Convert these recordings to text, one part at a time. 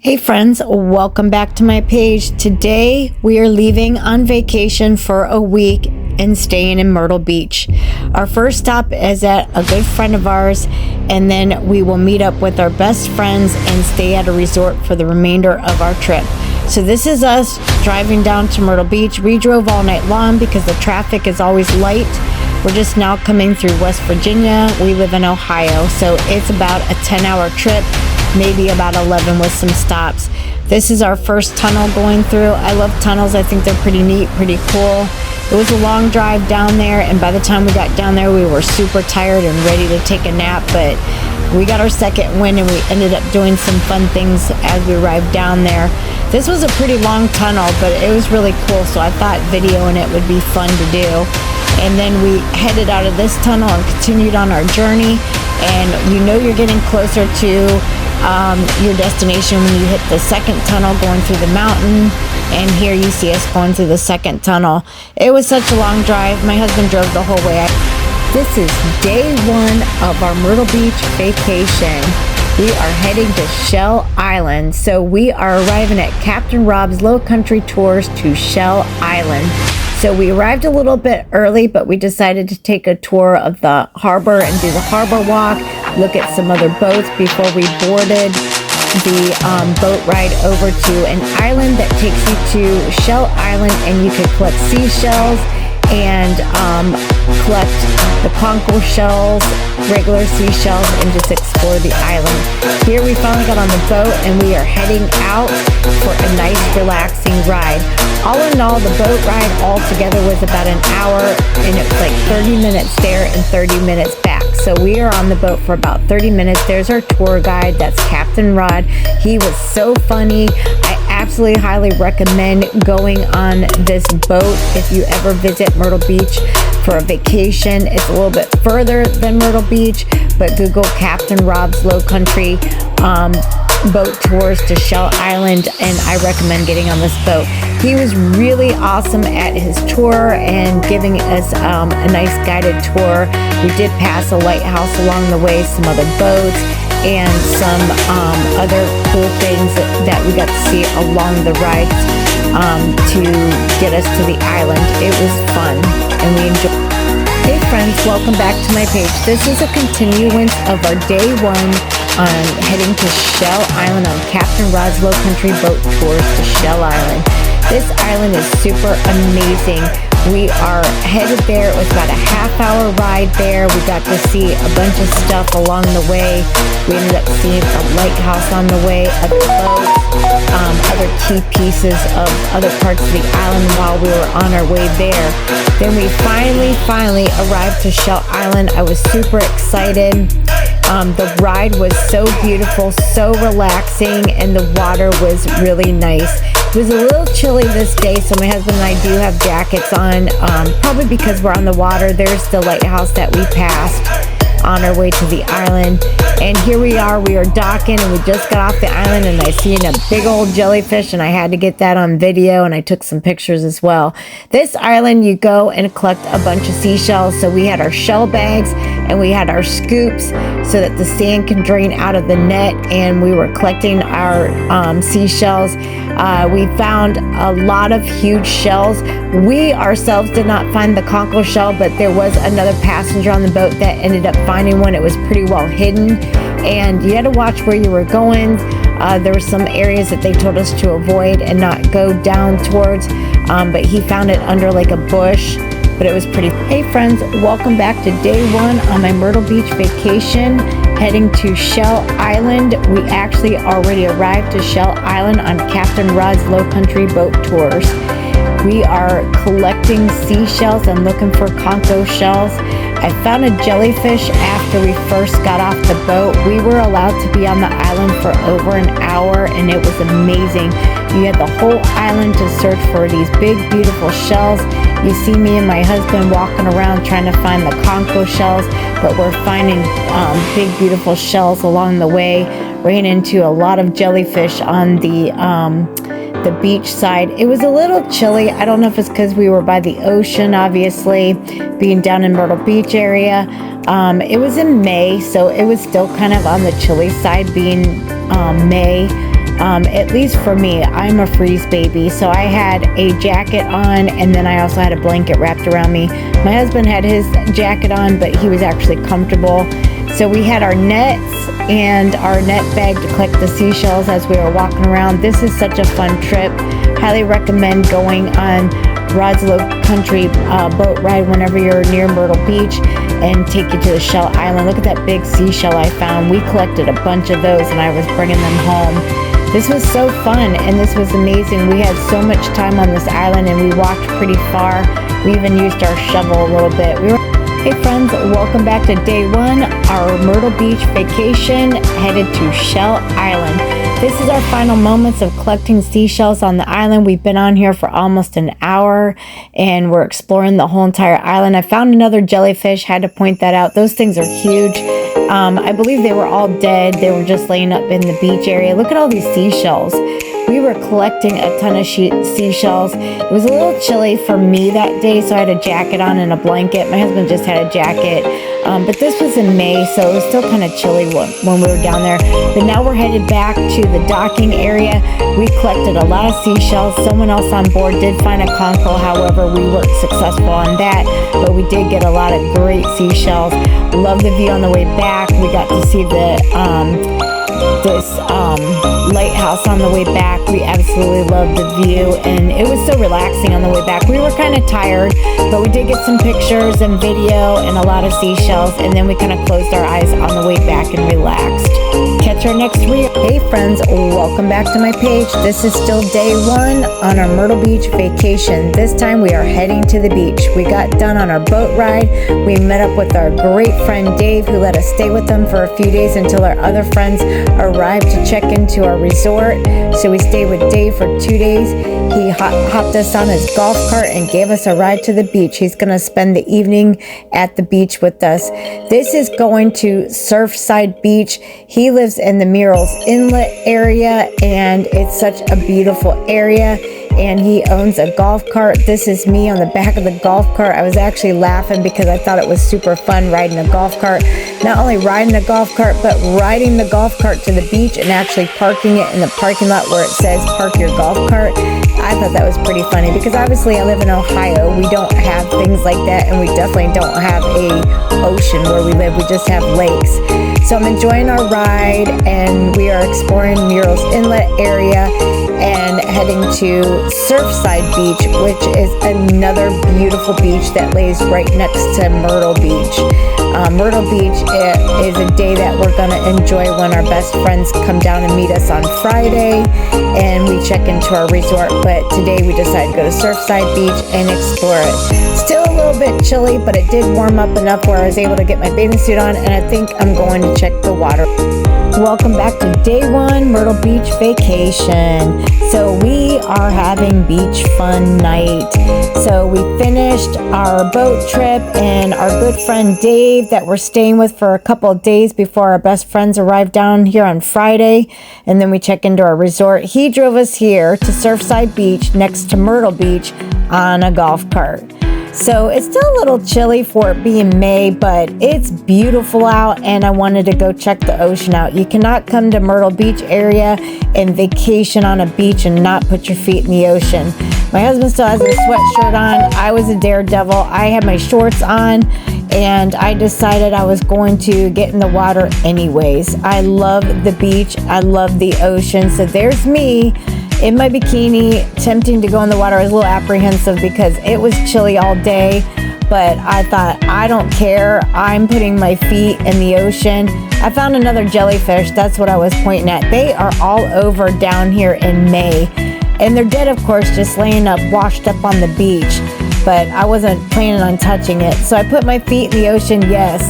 Hey friends, welcome back to my page. Today we are leaving on vacation for a week and staying in Myrtle Beach. Our first stop is at a good friend of ours, and then we will meet up with our best friends and stay at a resort for the remainder of our trip. So this is us driving down to Myrtle Beach. We drove all night long because the traffic is always light. We're just now coming through West Virginia. We live in Ohio, so it's about a 10-hour trip, maybe about 11 with some stops. This is our first tunnel going through. I love tunnels. I think they're pretty neat, pretty cool. It was a long drive down there, and by the time we got down there, we were super tired and ready to take a nap, but we got our second wind and we ended up doing some fun things as we arrived down there. This was a pretty long tunnel, but it was really cool, so I thought videoing it would be fun to do. And then we headed out of this tunnel and continued on our journey, and you know you're getting closer to your destination when you hit the second tunnel going through the mountain. And here you see us going through the second tunnel. It was such a long drive. My husband drove the whole way. This is day one of our Myrtle Beach vacation. We are heading to Shell Island. So we are arriving at Captain Rob's Low Country Tours to Shell Island. So we arrived a little bit early, but we decided to take a tour of the harbor and do the harbor walk, look at some other boats before we boarded the boat ride over to an island that takes you to Shell Island, and you can collect seashells and collect the conch shells, regular seashells, and just explore the island. Here we finally got on the boat and we are heading out for a nice relaxing ride. All in all, the boat ride altogether was about an hour, and it was like 30 minutes there and 30 minutes back. So we are on the boat for about 30 minutes. There's our tour guide. That's Captain Rod. He was so funny. I absolutely highly recommend going on this boat if you ever visit Myrtle Beach for a vacation. It's a little bit further than Myrtle Beach, but Google Captain Rob's Low Country boat tours to Shell Island, and I recommend getting on this boat. He was really awesome at his tour and giving us a nice guided tour. We did pass a lighthouse along the way, some other boats, and some other cool things that we got to see along the ride to get us to the island. It was fun and we enjoyed. Hey friends, welcome back to my page. This is a continuance of our day one on heading to Shell Island on Captain Rod's Low Country boat tours to Shell Island. This island is super amazing. We are headed there. It was about a half-hour ride there. We got to see a bunch of stuff along the way. We ended up seeing a lighthouse on the way, other boats, other key pieces of other parts of the island while we were on our way there. Then we finally arrived to Shell Island. I was super excited. The ride was so beautiful, so relaxing, and the water was really nice. It was a little chilly this day, so my husband and I do have jackets on, probably because we're on the water. There's the lighthouse that we passed on our way to the island, and here we are docking, and we just got off the island, and I seen a big old jellyfish, and I had to get that on video, and I took some pictures as well. This island, you go and collect a bunch of seashells. So we had our shell bags and we had our scoops so that the sand can drain out of the net, and we were collecting our seashells. We found a lot of huge shells. We ourselves did not find the conch shell, but there was another passenger on the boat that ended up finding one. It was pretty well hidden, and you had to watch where you were going. There were some areas that they told us to avoid and not go down towards, but he found it under like a bush, but it was pretty. Hey friends, welcome back to day one on my Myrtle Beach vacation, heading to Shell Island. We actually already arrived to Shell Island on Captain Rod's Low Country boat tours. We are collecting seashells and looking for conch shells. I found a jellyfish after we first got off the boat. We were allowed to be on the island for over an hour, and it was amazing. You had the whole island to search for these big, beautiful shells. You see me and my husband walking around trying to find the conch shells, but we're finding big, beautiful shells along the way. Ran into a lot of jellyfish on the beach side. It was a little chilly. I don't know if it's because we were by the ocean, obviously, being down in Myrtle Beach area. It was in May, so it was still kind of on the chilly side being May. At least for me, I'm a freeze baby, so I had a jacket on, and then I also had a blanket wrapped around me. My husband had his jacket on, but he was actually comfortable. So we had our nets and our net bag to collect the seashells as we were walking around. This is such a fun trip. Highly recommend going on Rodslow Country boat ride whenever you're near Myrtle Beach, and take you to the shell island. Look at that big seashell I found. We collected a bunch of those and I was bringing them home. This was so fun and this was amazing. We had so much time on this island and we walked pretty far. We even used our shovel a little bit. Hey friends, welcome back to day one, our Myrtle Beach vacation, headed to Shell Island. This is our final moments of collecting seashells on the island. We've been on here for almost an hour and we're exploring the whole entire island. I found another jellyfish, had to point that out. Those things are huge. I believe they were all dead. They were just laying up in the beach area. Look at all these seashells. We were collecting a ton of seashells. It was a little chilly for me that day, so I had a jacket on and a blanket. My husband just had a jacket. But this was in May, so it was still kind of chilly when we were down there. But now we're headed back to the docking area. We collected a lot of seashells. Someone else on board did find a conkle. However, we weren't successful on that, but we did get a lot of great seashells. Love the view on the way back. We got to see this lighthouse on the way back. We absolutely loved the view and it was so relaxing on the way back. We were kind of tired, but we did get some pictures and video and a lot of seashells, and then we kind of closed our eyes on the way back and relaxed. Catch our next reel. Hey friends, welcome back to my page. This is still day one on our Myrtle Beach vacation. This time we are heading to the beach. We got done on our boat ride. We met up with our great friend Dave, who let us stay with them for a few days until our other friends arrived to check into our resort. So we stayed with Dave for 2 days. He hopped us on his golf cart and gave us a ride to the beach. He's going to spend the evening at the beach with us. This is going to Surfside Beach. He lives in the Myrtle's Inlet area and it's such a beautiful area. And he owns a golf cart. This is me on the back of the golf cart. I was actually laughing because I thought it was super fun riding a golf cart. Not only riding a golf cart, but riding the golf cart to the beach and actually parking it in the parking lot where it says park your golf cart. I thought that was pretty funny because obviously I live in Ohio. We don't have things like that, and we definitely don't have a ocean where we live. We just have lakes. So I'm enjoying our ride and we are exploring Myrtle's Inlet area and heading to Surfside Beach, which is another beautiful beach that lays right next to Myrtle Beach. Myrtle Beach is a day that we're going to enjoy when our best friends come down and meet us on Friday and we check into our resort. But today we decided to go to Surfside Beach and explore it. Still a little bit chilly, but it did warm up enough where I was able to get my bathing suit on, and I think I'm going to check the water. Welcome back to day one, Myrtle Beach vacation. So we are having beach fun night. So we finished our boat trip, and our good friend Dave that we're staying with for a couple of days before our best friends arrived down here on Friday, and then we check into our resort. He drove us here to Surfside Beach next to Myrtle Beach on a golf cart. So it's still a little chilly for it being May, but it's beautiful out and I wanted to go check the ocean out. You cannot come to Myrtle Beach area and vacation on a beach and not put your feet in the ocean. My husband still has a sweatshirt on. I was a daredevil. I had my shorts on and I decided I was going to get in the water anyways. I love the beach. I love the ocean. So there's me in my bikini, attempting to go in the water. I was a little apprehensive because it was chilly all day, but I thought, I don't care. I'm putting my feet in the ocean. I found another jellyfish. That's what I was pointing at. They are all over down here in May, and they're dead, of course, just laying up, washed up on the beach, but I wasn't planning on touching it. So I put my feet in the ocean. Yes,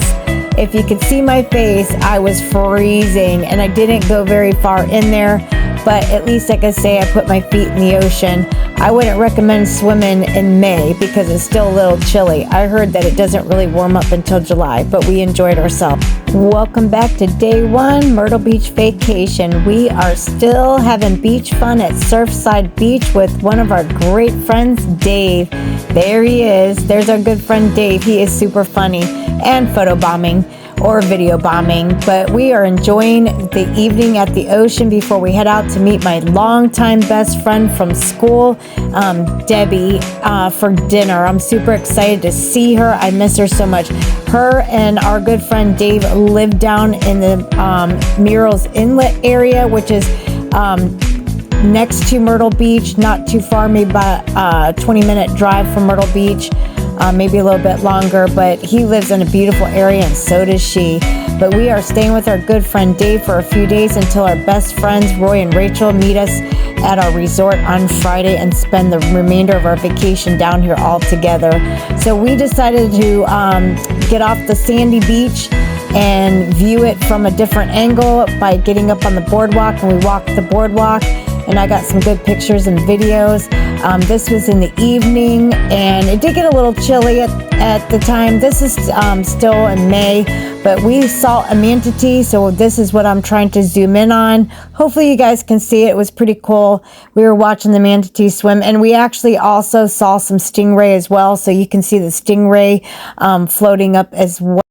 if you could see my face, I was freezing, and I didn't go very far in there, but at least I could say I put my feet in the ocean. I wouldn't recommend swimming in May because it's still a little chilly. I heard that it doesn't really warm up until July, but we enjoyed ourselves. Welcome back to day one, Myrtle Beach vacation. We are still having beach fun at Surfside Beach with one of our great friends, Dave. There he is. There's our good friend Dave. He is super funny and photobombing. or video bombing, but we are enjoying the evening at the ocean before we head out to meet my longtime best friend from school, Debbie, for dinner. I'm super excited to see her. I miss her so much. Her and our good friend Dave live down in the Myrtle's Inlet area, which is next to Myrtle Beach, not too far, maybe about a 20-minute drive from Myrtle Beach, maybe a little bit longer, but he lives in a beautiful area and so does she. But we are staying with our good friend Dave for a few days until our best friends Roy and Rachel meet us at our resort on Friday and spend the remainder of our vacation down here all together. So we decided to get off the sandy beach and view it from a different angle by getting up on the boardwalk, and we walked the boardwalk, and I got some good pictures and videos. This was in the evening, and it did get a little chilly at the time. This is still in May, but we saw a manatee, so this is what I'm trying to zoom in on. Hopefully you guys can see it. It was pretty cool. We were watching the manatee swim, and we actually also saw some stingray as well, so you can see the stingray floating up as well.